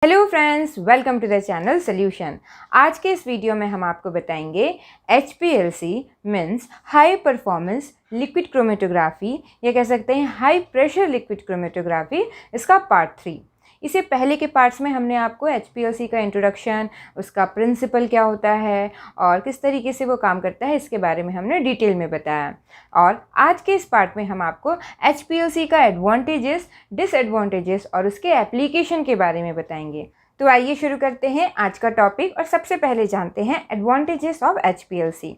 Hello friends, welcome to the channel solution. आज के इस वीडियो में हम आपको बताएंगे HPLC means high performance liquid chromatography या कह सकते हैं हाई प्रेशर लिक्विड क्रोमेटोग्राफी, इसका पार्ट 3। इससे पहले के पार्ट्स में हमने आपको HPLC का इंट्रोडक्शन, उसका प्रिंसिपल क्या होता है और किस तरीके से वो काम करता है, इसके बारे में हमने डिटेल में बताया। और आज के इस पार्ट में हम आपको HPLC का एडवांटेजेस, डिसएडवांटेजेस और उसके एप्लीकेशन के बारे में बताएंगे। तो आइए शुरू करते हैं आज का टॉपिक और सबसे पहले जानते हैं एडवांटेजेस ऑफ HPLC।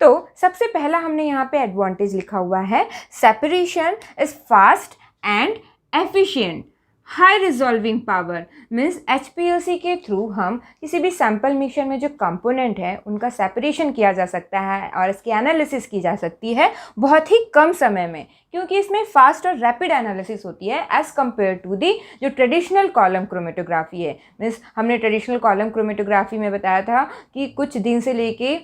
तो सबसे पहला हमने यहाँ पे एडवांटेज लिखा हुआ है, separation is fast and efficient. High resolving power means HPLC के थ्रू हम किसी भी सैम्पल मिक्सचर में जो कंपोनेंट है उनका सेपरेशन किया जा सकता है और इसकी एनालिसिस की जा सकती है बहुत ही कम समय में, क्योंकि इसमें फास्ट और रैपिड एनालिसिस होती है एज़ कम्पेयर टू दी जो ट्रेडिशनल कॉलम क्रोमेटोग्राफी है। मीन्स हमने ट्रेडिशनल कॉलम क्रोमेटोग्राफी में बताया था कि कुछ दिन से लेके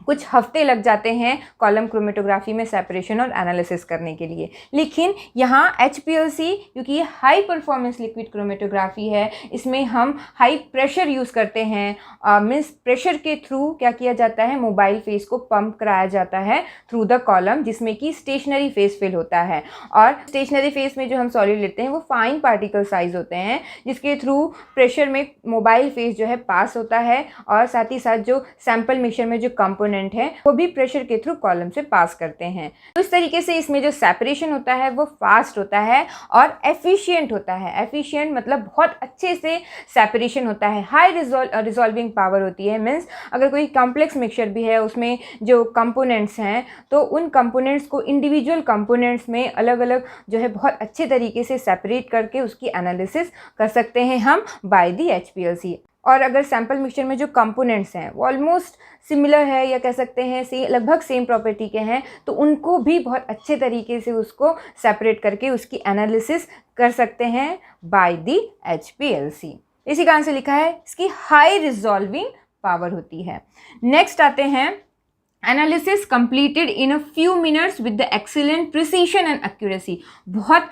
कुछ हफ्ते लग जाते हैं कॉलम क्रोमेटोग्राफी में सेपरेशन और एनालिसिस करने के लिए, लेकिन यहाँ HPLC क्योंकि ये हाई परफॉर्मेंस लिक्विड क्रोमेटोग्राफी है, इसमें हम हाई प्रेशर यूज़ करते हैं। मीन्स प्रेशर के थ्रू क्या किया जाता है, मोबाइल फेस को पंप कराया जाता है थ्रू द कॉलम, जिसमें कि स्टेशनरी फेस फिल होता है। और स्टेशनरी फेस में जो हम सॉलिड लेते हैं वो फाइन पार्टिकल साइज होते हैं, जिसके थ्रू प्रेशर में मोबाइल फेस जो है पास होता है और साथ ही साथ जो सैम्पल मिक्सचर में जो कंपोनेंट है वो भी प्रेशर के थ्रू कॉलम से पास करते हैं। तो इस तरीके से इसमें जो सेपरेशन होता है वो फास्ट होता है और एफिशिएंट होता है। एफिशिएंट मतलब बहुत अच्छे से सेपरेशन होता है। हाई रिजॉल्विंग पावर होती है, मीन्स अगर कोई कॉम्प्लेक्स मिक्सचर भी है उसमें जो कंपोनेंट्स हैं तो उन कंपोनेंट्स को इंडिविजुअल कंपोनेंट्स में अलग अलग जो है बहुत अच्छे तरीके से सेपरेट करके उसकी एनालिसिस कर सकते हैं हम बाय दी HPLC। और अगर सैम्पल मिक्सचर में जो कंपोनेंट्स हैं वो ऑलमोस्ट सिमिलर है या कह सकते हैं लगभग सेम प्रॉपर्टी के हैं, तो उनको भी बहुत अच्छे तरीके से उसको सेपरेट करके उसकी एनालिसिस कर सकते हैं बाय दी HPLC। इसी कारण से लिखा है इसकी हाई रिजॉल्विंग पावर होती है। नेक्स्ट आते हैं, analysis completed in a few minutes with the excellent precision and accuracy. बहुत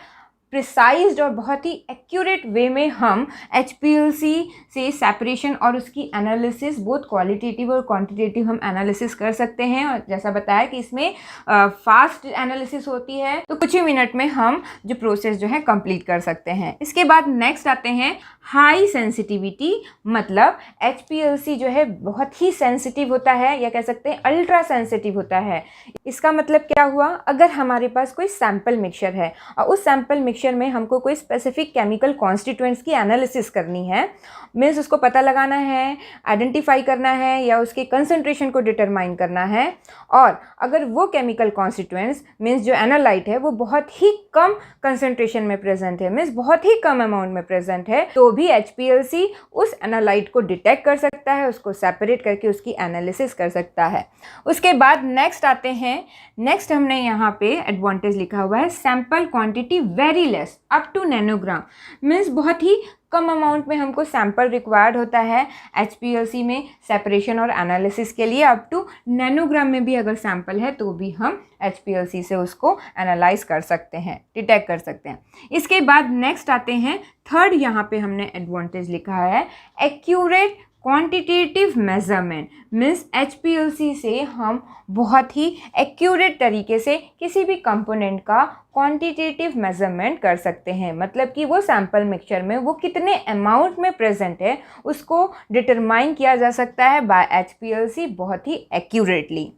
प्रिसाइज्ड और बहुत ही एक्यूरेट वे में हम HPLC से सेपरेशन और उसकी एनालिसिस बोथ क्वालिटेटिव और क्वांटिटेटिव हम एनालिसिस कर सकते हैं। और जैसा बताया कि इसमें फास्ट एनालिसिस होती है, तो कुछ ही मिनट में हम जो प्रोसेस जो है कंप्लीट कर सकते हैं। इसके बाद नेक्स्ट आते हैं हाई सेंसिटिविटी, मतलब HPLC जो है बहुत ही सेंसिटिव होता है या कह सकते हैं अल्ट्रा सेंसिटिव होता है। इसका मतलब क्या हुआ, अगर हमारे पास कोई सैम्पल मिक्सचर है और उस सैम्पल मिक्सचर में हमको कोई स्पेसिफिक केमिकल कॉन्स्टिट्यूएंट्स की एनालिसिस करनी है, मीन्स उसको पता लगाना है, आइडेंटिफाई करना है या उसके कंसंट्रेशन को डिटरमाइन करना है, और अगर वो केमिकल कॉन्स्टिट्यूएंट्स मीन्स जो एनालाइट है वो बहुत ही कम कंसंट्रेशन में प्रेजेंट है, मीन्स बहुत ही कम अमाउंट में प्रेजेंट है, तो भी HPLC उस एनालाइट को डिटेक्ट कर सकता है, उसको सेपरेट करके उसकी एनालिसिस कर सकता है। उसके बाद नेक्स्ट आते हैं, नेक्स्ट हमने यहाँ पे एडवांटेज लिखा हुआ है, sample quantity very less up to nanogram, means बहुत ही कम अमाउंट में हमको सैंपल रिक्वायर्ड होता है HPLC में सेपरेशन और एनालिसिस के लिए। अप टू नैनोग्राम में भी अगर सैंपल है तो भी हम HPLC से उसको एनालाइज कर सकते हैं, डिटेक्ट कर सकते हैं। इसके बाद नेक्स्ट आते हैं, थर्ड यहाँ पे हमने एडवांटेज लिखा है, accurate quantitative measurement, means HPLC से हम बहुत ही एक्यूरेट तरीके से किसी भी कंपोनेंट का क्वांटिटेटिव मेजरमेंट कर सकते हैं। मतलब कि वो सैम्पल मिक्सचर में वो कितने अमाउंट में प्रेजेंट है उसको डिटरमाइन किया जा सकता है बाय HPLC बहुत ही एक्यूरेटली।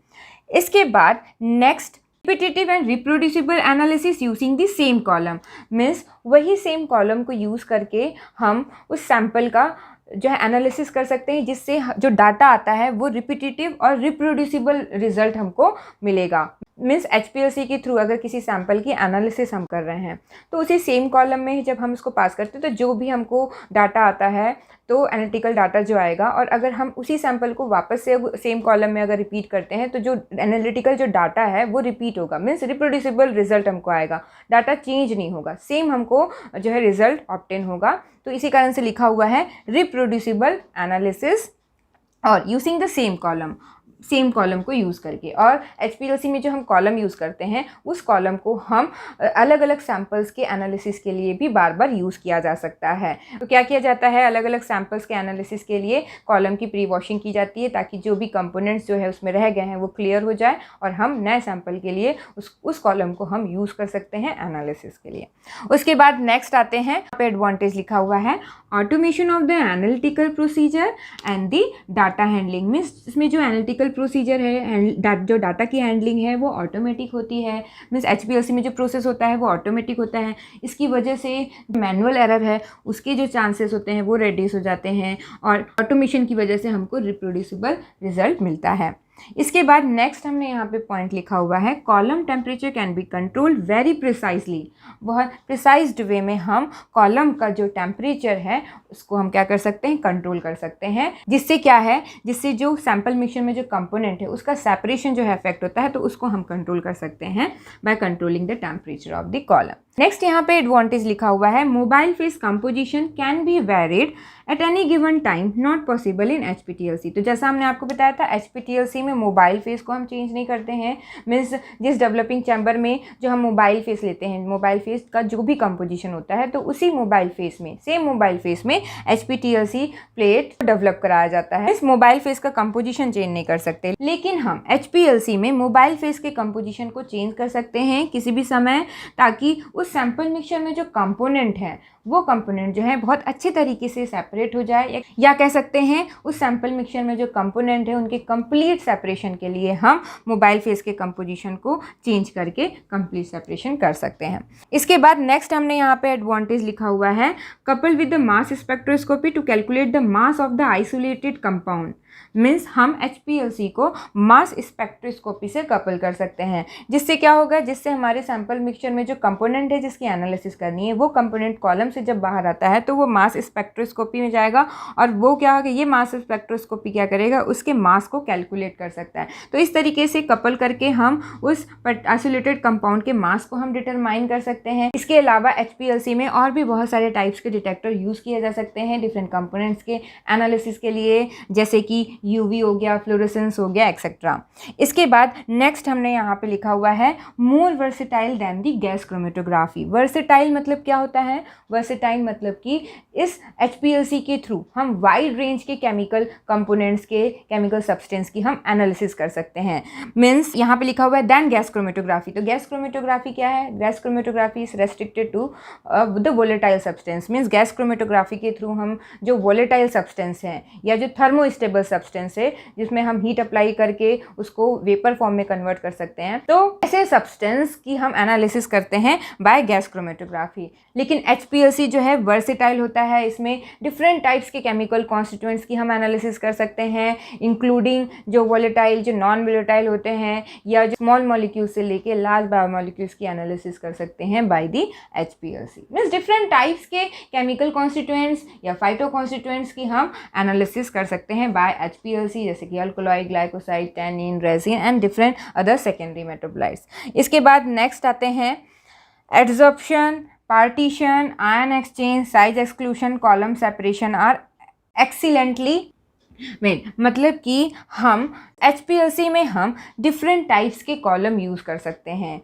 इसके बाद next, repetitive and reproducible analysis using the same column, means वही सेम कॉलम को यूज़ करके हम उस सैम्पल का जो है एनालिसिस कर सकते हैं, जिससे जो डाटा आता है वो रिपीटेटिव और रिप्रोड्यूसिबल रिजल्ट हमको मिलेगा। मीन्स HPLC के थ्रू अगर किसी सैम्पल की एनालिसिस हम कर रहे हैं तो उसी सेम कॉलम में ही जब हम उसको पास करते हैं तो जो भी हमको डाटा आता है तो एनालिटिकल डाटा जो आएगा, और अगर हम उसी सैम्पल को वापस से सेम कॉलम में अगर रिपीट करते हैं तो जो एनालिटिकल जो डाटा है वो रिपीट होगा, मीन्स रिप्रोड्यूसिबल रिजल्ट हमको आएगा, डाटा चेंज नहीं होगा, सेम हमको जो है रिजल्ट ऑब्टेन होगा। तो इसी कारण से लिखा हुआ है रिप्रोड्यूसिबल एनालिसिस और using the same column. Same column को यूज़ करके। और HPLC में जो हम कॉलम यूज़ करते हैं उस कॉलम को हम अलग अलग सैम्पल्स के एनालिसिस के लिए भी बार बार यूज़ किया जा सकता है। तो क्या किया जाता है, अलग अलग सैम्पल्स के एनालिसिस के लिए कॉलम की प्री वॉशिंग की जाती है ताकि जो भी कंपोनेंट्स जो है उसमें रह गए हैं वो क्लियर हो जाए और हम नए सैम्पल के लिए उस कॉलम को हम यूज़ कर सकते हैं एनालिसिस के लिए। उसके बाद नेक्स्ट आते हैं, यहाँ पे एडवांटेज लिखा हुआ है automation of the analytical procedure and the data handling. Means इसमें जो एनालिटिकल प्रोसीजर है, जो डाटा की हैंडलिंग है वो ऑटोमेटिक होती है। मीन्स HPLC में जो प्रोसेस होता है वो ऑटोमेटिक होता है। इसकी वजह से मैनुअल एरर है उसके जो चांसेस होते हैं वो रिड्यूस हो जाते हैं और ऑटोमेशन की वजह से हमको रिप्रोड्यूसिबल रिजल्ट मिलता है। इसके बाद नेक्स्ट हमने यहाँ पे पॉइंट लिखा हुआ है column temperature can be control very precisely. बहुत प्रिसाइज्ड वे में हम कॉलम का जो टेम्परेचर है उसको हम क्या कर सकते हैं, कंट्रोल कर सकते हैं। जिससे क्या है, जिससे जो सैम्पल मिक्सचर में जो कंपोनेंट है उसका सेपरेशन जो है इफेक्ट होता है, तो उसको हम कंट्रोल कर सकते हैं by controlling the temperature of the column. Next यहाँ पे एडवांटेज लिखा हुआ है mobile face composition can be varied at any given time, not possible in HPLC। तो जैसा हमने आपको बताया था HPLC में मोबाइल फेस को हम चेंज नहीं करते हैं। मीन्स जिस डेवलपिंग चैम्बर में जो हम मोबाइल फेस लेते हैं, मोबाइल फेस का जो भी कंपोजिशन होता है तो उसी मोबाइल फेस में, सेम मोबाइल फेस में HPLC प्लेट डेवलप कराया जाता है। इस मोबाइल फेस का कंपोजिशन चेंज नहीं कर सकते, लेकिन हम HPLC में मोबाइल फेस के कंपोजिशन को चेंज कर सकते हैं किसी भी समय, ताकि उस सैंपल मिक्सचर में जो कंपोनेंट है वो कंपोनेंट जो है बहुत अच्छे तरीके से सेपरेट हो जाए, या कह सकते हैं उस सैंपल मिक्सचर में जो कंपोनेंट है उनके कंप्लीट सेपरेशन के लिए हम मोबाइल फेस के कंपोजिशन को चेंज करके कंप्लीट सेपरेशन कर सकते हैं। इसके बाद नेक्स्ट हमने यहाँ पे एडवांटेज लिखा हुआ है couple with the mass spectroscopy to calculate the mass of the isolated compound. Means हम HPLC को मास स्पेक्ट्रोस्कोपी से कपल कर सकते हैं। जिससे क्या होगा, जिससे हमारे सैंपल मिक्सचर में जो कंपोनेंट है जिसकी एनालिसिस करनी है वो कंपोनेंट कॉलम से जब बाहर आता है तो वो मास स्पेक्ट्रोस्कोपी में जाएगा और वो क्या होगा, ये मास स्पेक्ट्रोस्कोपी क्या करेगा, उसके मास को कैलकुलेट कर सकता है। तो इस तरीके से कपल करके हम उस आइसोलेटेड कंपाउंड के मास को हम डिटरमाइन कर सकते हैं। इसके अलावा HPLC में और भी बहुत सारे टाइप्स के डिटेक्टर यूज़ किए जा सकते हैं डिफरेंट कंपोनेंट्स के एनालिसिस के लिए, जैसे कि UV हो गया, फ्लोरेसेंस हो गया, एक्सेट्रा। इसके बाद नेक्स्ट हमने यहाँ पे लिखा हुआ है more versatile than the gas chromatography. Versatile मतलब क्या होता है, वर्सेटाइल मतलब कि इस HPLC के थ्रू हम वाइड रेंज के केमिकल कंपोनेंट्स के, केमिकल सब्सटेंस की हम एनालिसिस कर सकते हैं। मीन्स यहाँ पे लिखा हुआ है दैन गैस क्रोमेटोग्राफी। तो गैस क्रोमेटोग्राफी क्या है, gas chromatography is restricted to the volatile substance. Means gas chromatography के थ्रू हम जो वोलेटाइल सब्सटेंस हैं या जो थर्मोस्टेबल सब्सटेंस है जिसमें हम हीट अप्लाई करके उसको वेपर फॉर्म में कन्वर्ट कर सकते हैं, तो ऐसे सब्सटेंस की हम एनालिसिस करते हैं बाय गैस क्रोमेटोग्राफी। लेकिन HPLC जो है वर्सेटाइल होता है, इसमें डिफरेंट टाइप्स के केमिकल कॉन्स्टिट्यूएंट्स की हम एनालिसिस कर सकते हैं, इंक्लूडिंग जो वोलेटाइल, जो नॉन वोलेटाइल होते हैं, या जो स्मॉल मॉलिक्यूल्स से लेके लार्ज बायोमॉलिक्यूल्स की एनालिसिस कर सकते हैं by the HPLC। Means different types के केमिकल कॉन्स्टिट्यूएंट्स या फाइटो कॉन्स्टिट्यूएंट्स की हम एनालिसिस कर सकते हैं बाय HPLC, जैसे कि alkaloid, glycoside, tannin, resin and different other secondary metabolites. इसके बाद नेक्स्ट आते हैं adsorption, partition, ion exchange, size exclusion, column separation are excellently made. मतलब कि हम HPLC में हम डिफरेंट टाइप्स के कॉलम यूज़ कर सकते हैं।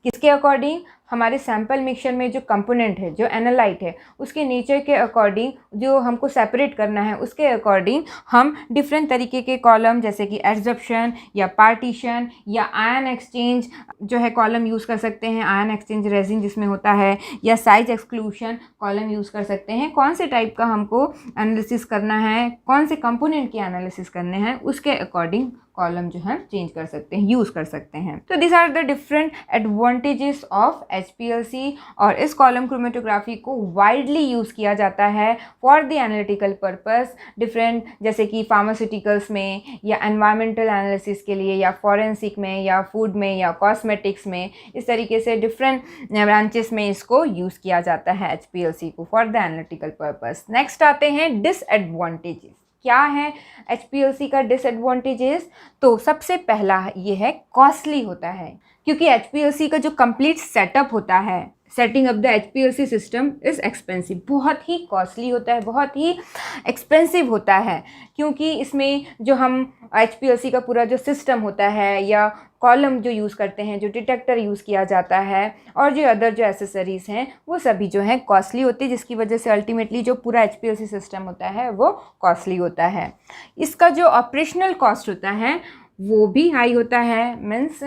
किसके अकॉर्डिंग, हमारे सैंपल मिक्सचर में जो कंपोनेंट है, जो एनालाइट है, उसके नेचर के अकॉर्डिंग, जो हमको सेपरेट करना है उसके अकॉर्डिंग हम डिफरेंट तरीके के कॉलम, जैसे कि एड्सॉर्प्शन या पार्टीशन या आयन एक्सचेंज जो है कॉलम यूज़ कर सकते हैं, आयन एक्सचेंज रेजिन जिसमें होता है, या साइज एक्सक्लूशन कॉलम यूज़ कर सकते हैं। कौन से टाइप का हमको एनालिसिस करना है, कौन से कंपोनेंट की एनालिसिस करने हैं, उसके अकॉर्डिंग कॉलम जो है चेंज कर सकते हैं, यूज़ कर सकते हैं। तो this are the different advantages of HPLC, और इस कॉलम क्रोमेटोग्राफी को वाइडली यूज़ किया जाता है for the analytical purpose, different, जैसे कि फार्मास्यूटिकल्स में, या एनवायरमेंटल एनालिसिस के लिए, या फॉरेंसिक में, या फूड में, या कॉस्मेटिक्स में। इस तरीके से डिफरेंट ब्रांचेस में इसको यूज़ किया जाता है HPLC को for the analytical purpose. Next आते हैं डिसएडवांटेजेस। क्या है HPLC का डिसएडवांटेजेस? तो सबसे पहला ये है कॉस्टली होता है, क्योंकि HPLC का जो कंप्लीट सेटअप होता है, setting up the HPLC system is expensive, बहुत ही कॉस्टली होता है, बहुत ही एक्सपेंसिव होता है, क्योंकि इसमें जो हम HPLC का पूरा जो सिस्टम होता है या कॉलम जो यूज़ करते हैं, जो डिटेक्टर यूज़ किया जाता है और जो अदर जो एसेसरीज़ हैं वो सभी जो है कॉस्टली होती है, जिसकी वजह से अल्टीमेटली जो पूरा HPLC सिस्टम होता है वो कॉस्टली होता है। इसका जो ऑपरेशनल कॉस्ट होता है वो भी हाई होता है। मीन्स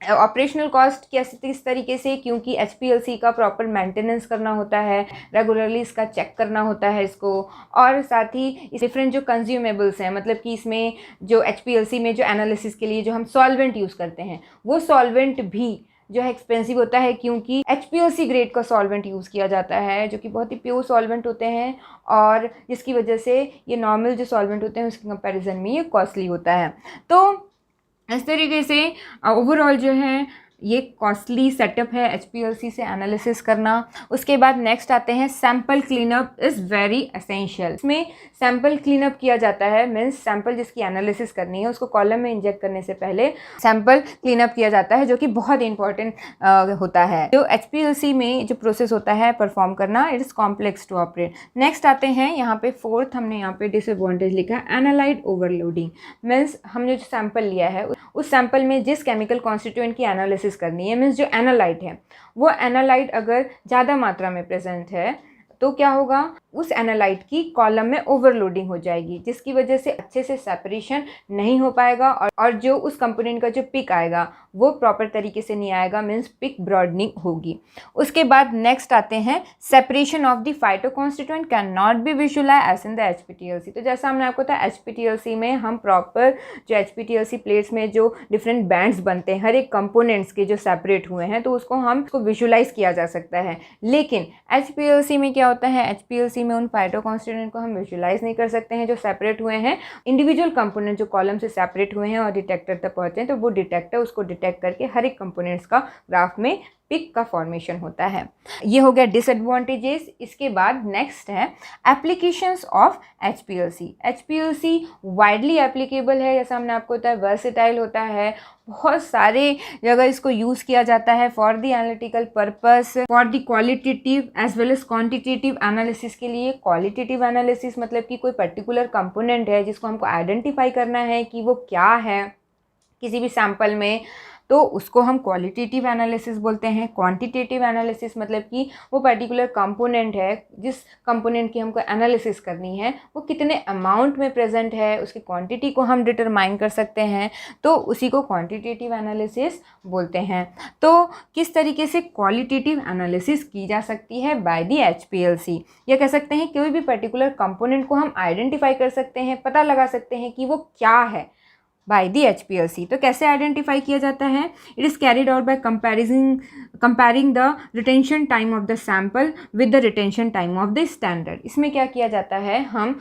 ऑपरेशनल कॉस्ट कैसे, किस तरीके से, क्योंकि HPLC का प्रॉपर मेंटेनेंस करना होता है, रेगुलरली इसका चेक करना होता है इसको, और साथ ही डिफरेंट जो कंज्यूमेबल्स हैं, मतलब कि इसमें जो HPLC में जो एनालिसिस के लिए जो हम सॉल्वेंट यूज़ करते हैं वो सॉल्वेंट भी जो है एक्सपेंसिव होता है, क्योंकि HPLC ग्रेड का सॉल्वेंट यूज़ किया जाता है जो कि बहुत ही प्योर सॉल्वेंट होते हैं, और जिसकी वजह से ये नॉर्मल जो सॉल्वेंट होते हैं उसके कंपैरिजन में ये कॉस्टली होता है। तो इस तरीके से ओवरऑल जो है ये कॉस्टली सेटअप है HPLC से एनालिसिस करना। उसके बाद नेक्स्ट आते हैं sample cleanup is very essential. इसमें सैम्पल क्लीनअप किया जाता है, मीन्स सैम्पल जिसकी एनालिसिस करनी है उसको कॉलम में इंजेक्ट करने से पहले सैम्पल क्लीनअप किया जाता है, जो कि बहुत इंपॉर्टेंट होता है। जो HPLC में जो प्रोसेस होता है परफॉर्म करना, it is complex to operate. Next आते हैं यहाँ पे फोर्थ, हमने यहाँ पे डिसएडवांटेज लिखा है एनालाइट ओवरलोडिंग। मीन्स हमने जो सैम्पल लिया है उस सैम्पल में जिस केमिकल कॉन्स्टिट्यूएंट की एनालिसिस करनी है, मीन्स जो एनालाइट है वो एनालाइट अगर ज़्यादा मात्रा में प्रेजेंट है तो क्या होगा, उस एनालाइट की कॉलम में ओवरलोडिंग हो जाएगी, जिसकी वजह से अच्छे से सेपरेशन नहीं हो पाएगा और जो उस कंपोनेंट का जो पिक आएगा वो प्रॉपर तरीके से नहीं आएगा, मीन्स पिक ब्रॉडनिंग होगी। उसके बाद नेक्स्ट आते हैं separation of the phyto constituent can not be visualize as in the HPLC। तो जैसा हमने आपको बताया HPLC में हम प्रॉपर जो HPLC प्लेट्स में जो डिफरेंट बैंड्स बनते हैं हर एक कंपोनेंट्स के जो सेपरेट हुए हैं, तो उसको हम उसको विजुअलाइज किया जा सकता है। लेकिन HPLC में क्या होता है, HPLC में उन फाइटो कॉन्स्टिट्यूएंट को हम विजुअलाइज नहीं कर सकते हैं जो सेपरेट हुए हैं। इंडिविजुअल कंपोनेंट जो कॉलम से सेपरेट हुए हैं और डिटेक्टर तक पहुंचे हैं, तो वो डिटेक्टर उसको डिटेक्ट करके हर एक कंपोनेंट्स का ग्राफ में पिक का फॉर्मेशन होता है। ये हो गया डिसएडवांटेजेस। इसके बाद नेक्स्ट है applications of HPLC। HPLC widely applicable है, जैसा हमने आपको बताया वर्सेटाइल होता है, बहुत सारे जगह इसको यूज़ किया जाता है for the analytical purpose, for the qualitative as well as quantitative analysis के लिए। क्वालिटेटिव एनालिसिस मतलब कि कोई पर्टिकुलर कंपोनेंट है जिसको हमको आइडेंटिफाई करना है कि वो क्या है किसी भी सैंपल में, तो उसको हम क्वालिटेटिव एनालिसिस बोलते हैं। क्वांटिटेटिव एनालिसिस मतलब कि वो पर्टिकुलर कंपोनेंट है, जिस कंपोनेंट की हमको एनालिसिस करनी है वो कितने अमाउंट में प्रेजेंट है, उसकी क्वांटिटी को हम डिटरमाइन कर सकते हैं, तो उसी को क्वांटिटेटिव एनालिसिस बोलते हैं। तो किस तरीके से क्वालिटेटिव एनालिसिस की जा सकती है बाय द HPLC, या कह सकते हैं कोई भी पर्टिकुलर कंपोनेंट को हम आइडेंटिफाई कर सकते हैं, पता लगा सकते हैं कि वो क्या है बाय द HPLC। तो कैसे आइडेंटिफाई किया जाता है, it is carried out by comparing the retention time of the sample with the retention time of the standard. इसमें क्या किया जाता है, हम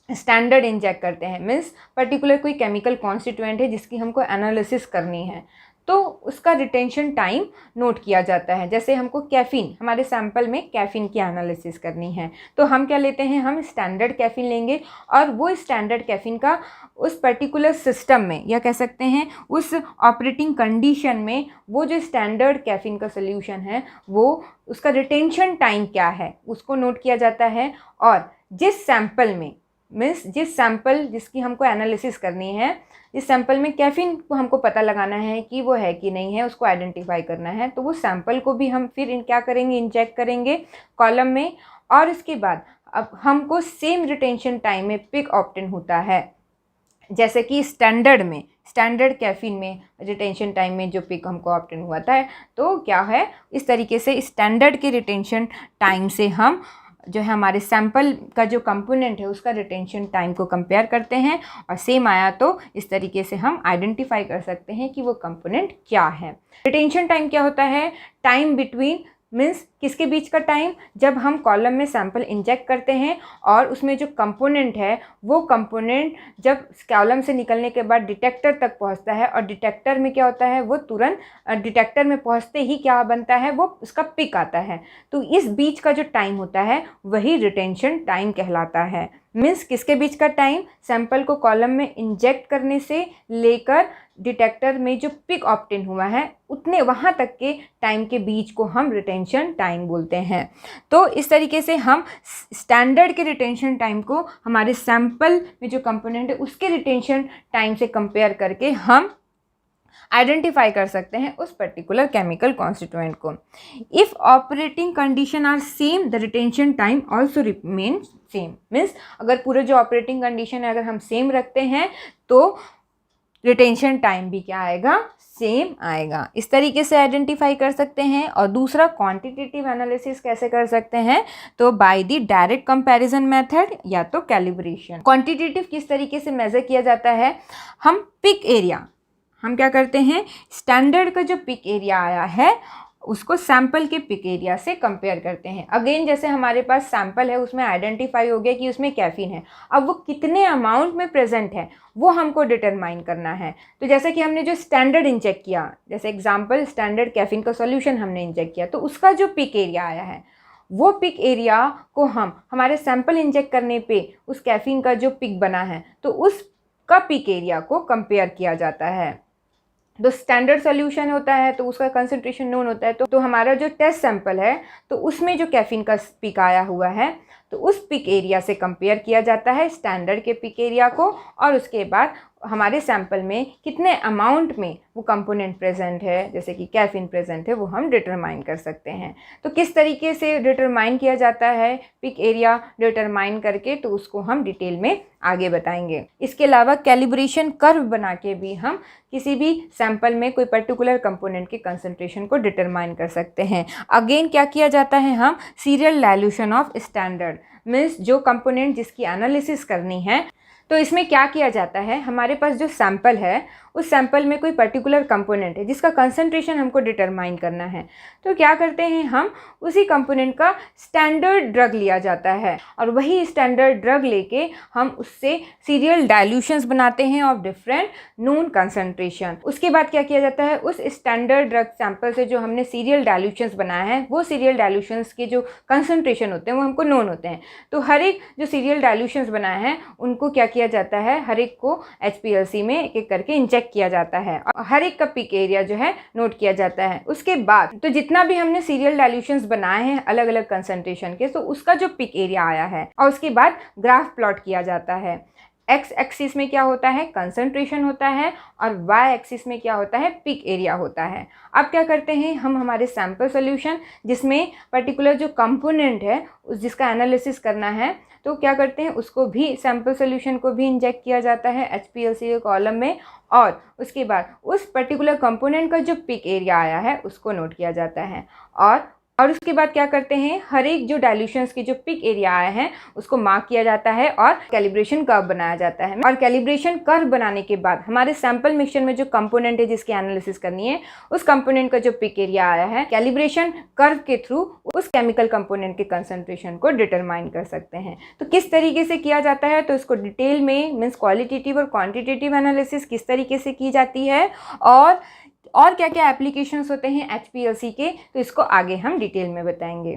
स्टैंडर्ड इंजेक्ट करते हैं, मीन्स पर्टिकुलर कोई केमिकल कॉन्स्टिट्यूएंट है जिसकी हमको एनालिसिस करनी है, तो उसका रिटेंशन टाइम नोट किया जाता है। जैसे हमको कैफ़ीन, हमारे सैंपल में कैफ़ीन की एनालिसिस करनी है, तो हम क्या लेते हैं, हम स्टैंडर्ड कैफ़ीन लेंगे, और वो स्टैंडर्ड कैफ़ीन का उस पर्टिकुलर सिस्टम में, या कह सकते हैं उस ऑपरेटिंग कंडीशन में, वो जो स्टैंडर्ड कैफ़ीन का सोल्यूशन है वो उसका रिटेंशन टाइम क्या है उसको नोट किया जाता है। और जिस सैंपल में, मीन्स जिस सैंपल जिसकी हमको एनालिसिस करनी है, इस सैंपल में कैफ़ीन को हमको पता लगाना है कि वो है कि नहीं है, उसको आइडेंटिफाई करना है, तो वो सैंपल को भी हम फिर क्या करेंगे, इंजेक्ट करेंगे कॉलम में, और इसके बाद अब हमको सेम रिटेंशन टाइम में पिक ऑब्टेन होता है, जैसे कि स्टैंडर्ड कैफ़ीन में रिटेंशन टाइम में जो पिक हमको ऑब्टेन हुआ था। तो क्या है, इस तरीके से स्टैंडर्ड के रिटेंशन टाइम से हम जो है हमारे सैंपल का जो कंपोनेंट है उसका रिटेंशन टाइम को कंपेयर करते हैं, और सेम आया तो इस तरीके से हम आइडेंटिफाई कर सकते हैं कि वो कंपोनेंट क्या है। रिटेंशन टाइम क्या होता है, टाइम बिटवीन, मीन्स किसके बीच का टाइम, जब हम कॉलम में सैंपल इंजेक्ट करते हैं और उसमें जो कंपोनेंट है वो कंपोनेंट जब कॉलम से निकलने के बाद डिटेक्टर तक पहुंचता है, और डिटेक्टर में क्या होता है, वो तुरंत डिटेक्टर में पहुंचते ही क्या बनता है, वो उसका पिक आता है। तो इस बीच का जो टाइम होता है वही रिटेंशन टाइम कहलाता है। मीन्स किसके बीच का टाइम, सैंपल को कॉलम में इंजेक्ट करने से लेकर डिटेक्टर में जो पिक ऑप्टेन हुआ है उतने वहाँ तक के टाइम के बीच को हम रिटेंशन टाइम बोलते हैं। तो इस तरीके से हम स्टैंडर्ड के रिटेंशन टाइम को हमारे सैंपल में जो कंपोनेंट है उसके रिटेंशन टाइम से कंपेयर करके हम आइडेंटिफाई कर सकते हैं उस पर्टिकुलर केमिकल कॉन्स्टिट्यूएंट को। If operating condition are same the retention time also remain same. Means अगर पूरे जो ऑपरेटिंग कंडीशन है अगर हम सेम रखते हैं तो रिटेंशन टाइम भी क्या आएगा, सेम आएगा। इस तरीके से आइडेंटिफाई कर सकते हैं। और दूसरा क्वांटिटेटिव एनालिसिस कैसे कर सकते हैं, तो by the direct comparison method या तो कैलिब्रेशन। क्वांटिटेटिव किस तरीके से मेजर किया जाता है, हम पिक एरिया, हम क्या करते हैं स्टैंडर्ड का जो पिक एरिया आया है उसको सैंपल के पिक एरिया से कंपेयर करते हैं। अगेन जैसे हमारे पास सैंपल है उसमें आइडेंटिफाई हो गया कि उसमें कैफीन है, अब वो कितने अमाउंट में प्रेजेंट है वो हमको डिटरमाइन करना है। तो जैसे कि हमने जो स्टैंडर्ड इंजेक्ट किया, जैसे एग्जांपल स्टैंडर्ड कैफीन का सॉल्यूशन हमने इंजेक्ट किया, तो उसका जो पिक एरिया आया है वो पिक एरिया को हम हमारे सैंपल इंजेक्ट करने पे उस कैफीन का जो पिक बना है तो उसका पिक एरिया को कंपेयर किया जाता है। तो स्टैंडर्ड सॉल्यूशन होता है तो उसका कंसंट्रेशन नोन होता है, तो हमारा जो टेस्ट सैंपल है तो उसमें जो कैफीन का पिक आया हुआ है तो उस पिक एरिया से कंपेयर किया जाता है स्टैंडर्ड के पिक एरिया को, और उसके बाद हमारे सैंपल में कितने अमाउंट में वो कंपोनेंट प्रेजेंट है, जैसे कि कैफीन प्रेजेंट है, वो हम डिटरमाइन कर सकते हैं। तो किस तरीके से डिटरमाइन किया जाता है पिक एरिया डिटरमाइन करके, तो उसको हम डिटेल में आगे बताएंगे। इसके अलावा कैलिब्रेशन कर्व बना के भी हम किसी भी सैंपल में कोई पर्टिकुलर कंपोनेंट के कंसंट्रेशन को डिटरमाइन कर सकते हैं। अगेन क्या किया जाता है, हम serial dilution of standard, means जो कंपोनेंट जिसकी एनालिसिस करनी है तो इसमें क्या किया जाता है, हमारे पास जो सैंपल है उस सैंपल में कोई पर्टिकुलर कंपोनेंट है जिसका कंसंट्रेशन हमको डिटरमाइन करना है, तो क्या करते हैं हम उसी कंपोनेंट का स्टैंडर्ड ड्रग लिया जाता है और वही स्टैंडर्ड ड्रग लेके हम उससे सीरियल डाइल्यूशंस बनाते हैं ऑफ डिफरेंट नोन कंसंट्रेशन। उसके बाद क्या किया जाता है, उस स्टैंडर्ड ड्रग सैंपल से जो हमने सीरियल डाइल्यूशंस बनाया है वो सीरियल डाइल्यूशंस के जो कंसंट्रेशन होते हैं वो हमको नोन होते हैं, तो हर एक जो सीरियल डाइल्यूशंस बनाए हैं उनको क्या किया जाता है, हर एक को HPLC में एक एक करके इंजेक्ट किया जाता है और हर एक का पिक एरिया जो है नोट किया जाता है। उसके बाद तो जितना भी हमने सीरियल डाइल्यूशंस बनाए हैं अलग अलग कंसंट्रेशन के, तो उसका जो पिक एरिया आया है और उसके बाद ग्राफ प्लॉट किया जाता है। एक्स एक्सिस में क्या होता है, कंसंट्रेशन होता है, और वाई एक्सिस में क्या होता है, पिक एरिया होता है। अब क्या करते हैं हम हमारे सैंपल सॉल्यूशन जिसमें पर्टिकुलर जो कंपोनेंट है उस जिसका एनालिसिस करना है, तो क्या करते हैं उसको भी सैंपल सॉल्यूशन को भी इंजेक्ट किया जाता है HPLC के कॉलम में, और उसके बाद उस पर्टिकुलर कंपोनेंट का जो पिक एरिया आया है उसको नोट किया जाता है। और उसके बाद क्या करते हैं, हर एक जो डाइल्यूशंस के जो पिक एरिया आए हैं उसको मार्क किया जाता है और कैलिब्रेशन कर्व बनाया जाता है। और कैलिब्रेशन कर्व बनाने के बाद हमारे सैंपल मिक्सचर में जो कंपोनेंट है जिसकी एनालिसिस करनी है उस कंपोनेंट का जो पिक एरिया आया है कैलिब्रेशन कर्व के थ्रू उस केमिकल कंपोनेंट के कंसंट्रेशन को डिटरमाइन कर सकते हैं। तो किस तरीके से किया जाता है, तो इसको डिटेल में मीन्स क्वालिटेटिव और क्वान्टिटेटिव एनालिसिस किस तरीके से की जाती है और क्या क्या एप्लीकेशंस होते हैं HPLC के, तो इसको आगे हम डिटेल में बताएंगे।